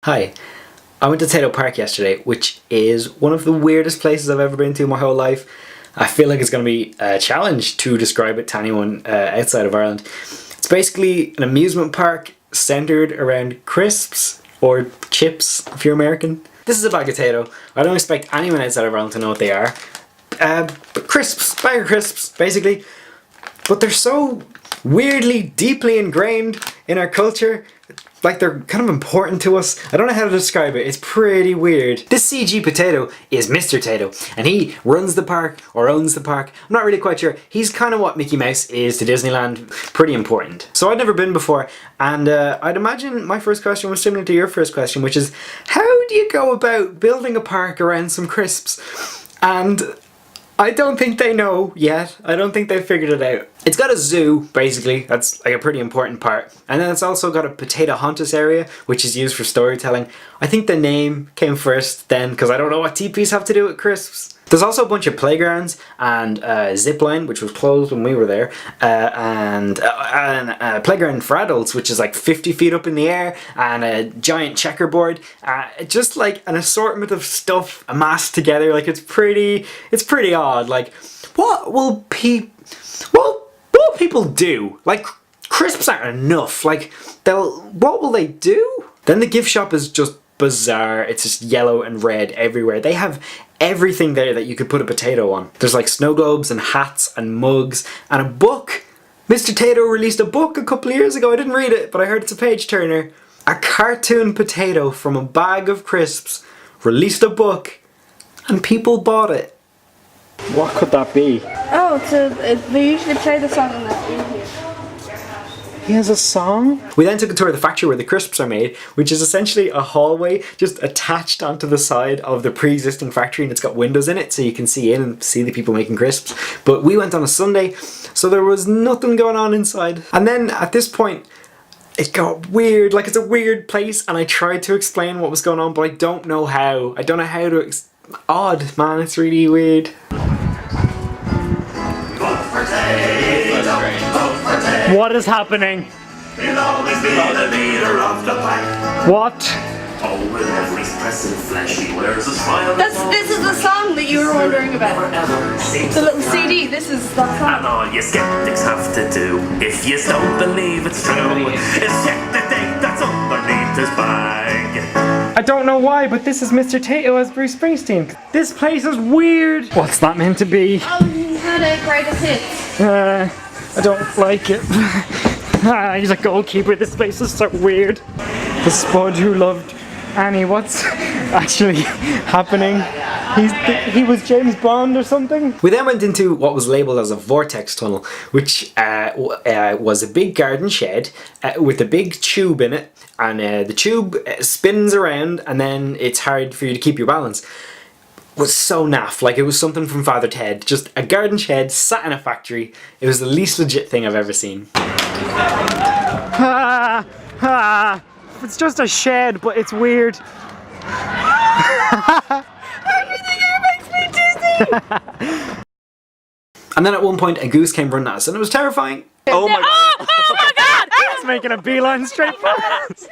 Hi, I went to Tayto Park yesterday, which is one of the weirdest places I've ever been to in my whole life. I feel like it's going to be a challenge to describe it to anyone outside of Ireland. It's basically an amusement park centred around crisps, or chips if you're American. This is a bag of Tayto. I don't expect anyone outside of Ireland to know what they are. Crisps, bag of crisps, basically. But they're so weirdly, deeply ingrained in our culture. Like, they're kind of important to us. I don't know how to describe it. It's pretty weird. This CG potato is Mr. Tayto, and he runs the park, or owns the park. I'm not really quite sure. He's kind of what Mickey Mouse is to Disneyland. Pretty important. So I'd never been before, and I'd imagine my first question was similar to your first question, which is, how do you go about building a park around some crisps? And I don't think they know yet. I don't think they've figured it out. It's got a zoo, basically. That's like a pretty important part. And then it's also got a potato hauntus area, which is used for storytelling. I think the name came first then, because I don't know what teepees have to do with crisps. There's also a bunch of playgrounds and a zip line, which was closed when we were there, and a playground for adults, which is like 50 feet up in the air, and a giant checkerboard. Just like an assortment of stuff amassed together. Like, it's pretty odd. Like, what will people do? Like, crisps aren't enough. Like, what will they do? Then the gift shop is just bizarre. It's just yellow and red everywhere. They have everything there that you could put a potato on. There's like snow globes and hats and mugs and a book. Mr. Tayto released a book a couple of years ago. I didn't read it, but I heard it's a page turner. A cartoon potato from a bag of crisps released a book, and people bought it. What could that be? Oh, they usually play the song in that room here. He has a song? We then took a tour of the factory where the crisps are made, which is essentially a hallway just attached onto the side of the pre-existing factory, and it's got windows in it so you can see in and see the people making crisps. But we went on a Sunday, so there was nothing going on inside. And then at this point, it got weird. Like, it's a weird place, and I tried to explain what was going on, but I don't know how. I don't know how to odd, man. It's really weird. What is happening? He'll always be the leader of the pack. What? Oh, with every press and flesh he wears a smile. This is the song that you were wondering about. The little CD, this is that song. And all you skeptics have to do, if you don't believe it's true, is check the date that's underneath his bag. I don't know why, but this is Mr. Tayto as Bruce Springsteen. This place is weird. What's that meant to be? Oh, he had a greatest hits. I don't like it. He's a goalkeeper. This place is so weird. The spud who loved Annie. What's actually happening? He was James Bond or something? We then went into what was labelled as a Vortex Tunnel, which was a big garden shed with a big tube in it, and the tube spins around, and then it's hard for you to keep your balance. It was so naff. Like, it was something from Father Ted. Just a garden shed sat in a factory. It was the least legit thing I've ever seen. It's just a shed, but it's weird. Everything here makes me dizzy. And then at one point a goose came running at us, and it was terrifying. Oh my god! Oh my god! It's making a beeline straight for us.